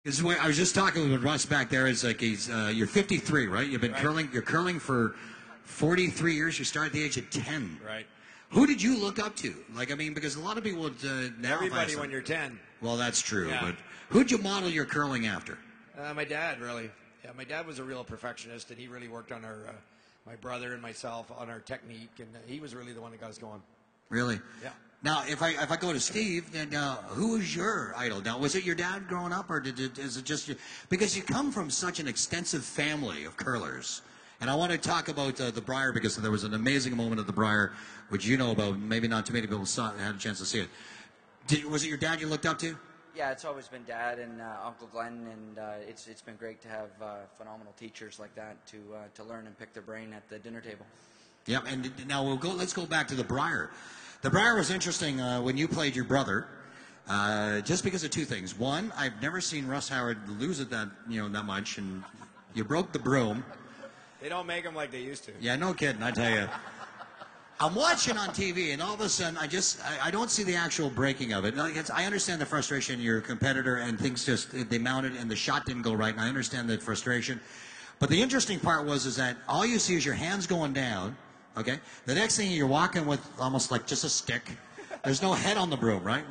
I was just talking with Russ back there. It's like you're 53, right? You've been curling. You're curling for 43 years. You started at the age of 10. Right. Who did you look up to? Like, I mean, because a lot of people would now. Everybody when you're 10. Well, that's true. Yeah. But who'd you model your curling after? My dad, really. Yeah, my dad was a real perfectionist, and he really worked on my brother and myself on our technique, and he was really the one that got us going. Really? Yeah. Now, if I go to Steve, then who was your idol? Now, was it your dad growing up, or is it just you? Because you come from such an extensive family of curlers. And I want to talk about the Briar, because there was an amazing moment at the Briar, which you know about. Maybe not too many people had a chance to see it. Was it your dad you looked up to? Yeah, it's always been Dad and Uncle Glenn, and it's been great to have phenomenal teachers like that to learn and pick their brain at the dinner table. Yep, and now let's go back to the Briar. The Briar was interesting when you played your brother, just because of two things. One, I've never seen Russ Howard lose it that much, and you broke the broom. They don't make them like they used to. Yeah, no kidding, I tell you. I'm watching on TV, and all of a sudden, I don't see the actual breaking of it. I understand the frustration. You're a competitor, and things they mounted, and the shot didn't go right, and I understand the frustration. But the interesting part is that all you see is your hands going down, okay? The next thing, you're walking with almost like just a stick. There's no head on the broom, right?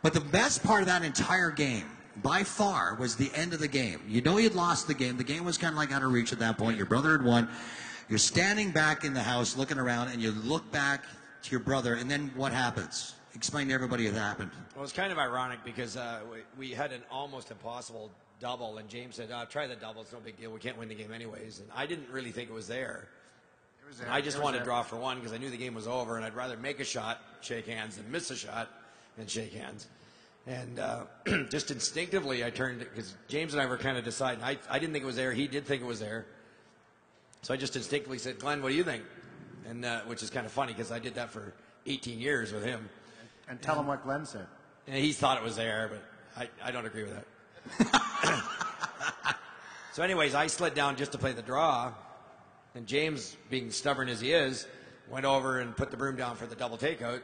But the best part of that entire game, by far, was the end of the game. You know you'd lost the game. The game was kind of like out of reach at that point. Your brother had won. You're standing back in the house looking around, and you look back to your brother, and then what happens? Explain to everybody what happened. Well, it's kind of ironic because we had an almost impossible double, and James said, try the double. It's no big deal. We can't win the game anyways. And I didn't really think it was there. It was there. I just wanted to draw for one because I knew the game was over, and I'd rather make a shot, shake hands, than miss a shot and shake hands. And just instinctively, I turned, because James and I were kind of deciding. I didn't think it was there. He did think it was there. So I just instinctively said, Glenn, what do you think? And which is kind of funny because I did that for 18 years with him. And tell him what Glenn said. And he thought it was there, but I don't agree with that. So anyways, I slid down just to play the draw. And James, being stubborn as he is, went over and put the broom down for the double takeout.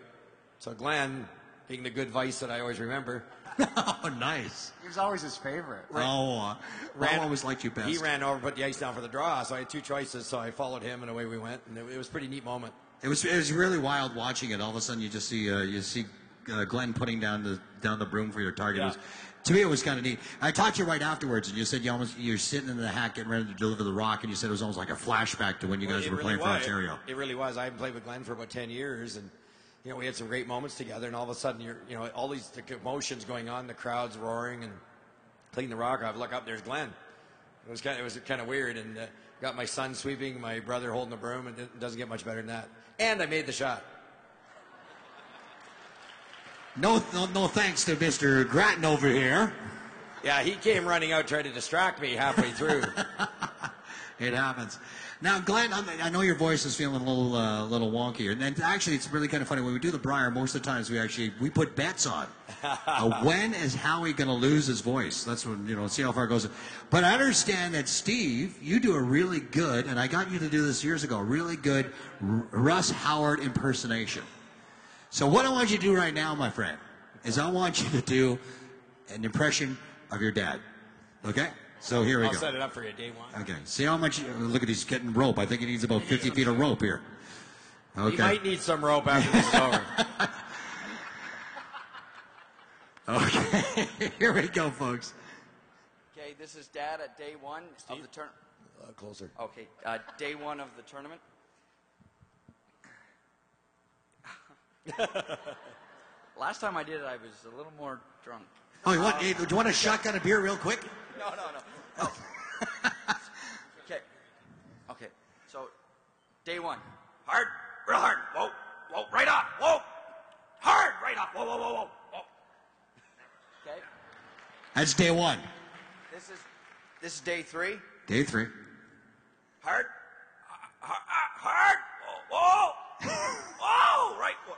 So Glenn, being the good vice that I always remember. Oh, nice. He was always his favorite. I always liked you best. He ran over, put the ice down for the draw, so I had two choices, so I followed him, and away we went. And it was a pretty neat moment. It was really wild watching it. All of a sudden, you just see Glenn putting down the broom for your target. Yeah. To me, it was kind of neat. I talked to you right afterwards, and you said you're sitting in the hat getting ready to deliver the rock, and you said it was almost like a flashback to when you guys were playing for Ontario. It really was. I haven't played with Glenn for about 10 years, and we had some great moments together, and all of a sudden, all these emotions going on, the crowd's roaring and playing the rock. I look up, there's Glenn. It was kind of weird, and got my son sweeping, my brother holding the broom, and it doesn't get much better than that. And I made the shot. No thanks to Mr. Grattan over here. Yeah, he came running out, trying to distract me halfway through. It happens. Now, Glenn, I know your voice is feeling a little wonky, and actually, it's really kind of funny. When we do the Briar, most of the times we put bets on. When is Howie going to lose his voice? That's when see how far it goes. But I understand that Steve, you do a really good, and I got you to do this years ago, a really good Russ Howard impersonation. So what I want you to do right now, my friend, is I want you to do an impression of your dad. Okay? So here we go. I'll set it up for you, day one. Okay. See how much... Look at he's getting rope. I think he needs about 50 feet of rope here. Okay. He might need some rope after this is over. Okay. Here we go, folks. Okay, this is Dad at day one of the tournament. Closer. Okay, day one of the tournament. Last time I did it, I was a little more drunk. Oh, do you want a shotgun of beer real quick? No. Oh. Okay. So, day one. Hard, real hard. Whoa, right off. Whoa, hard, right off. Whoa. Okay. That's day one. This is day three. Day three. Hard. Whoa.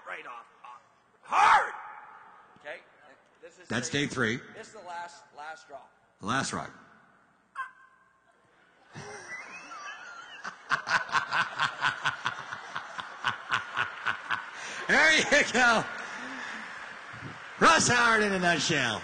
Right off. Hard. Okay. That's day three. This is the last draw. The last rock. There you go. Russ Howard in a nutshell.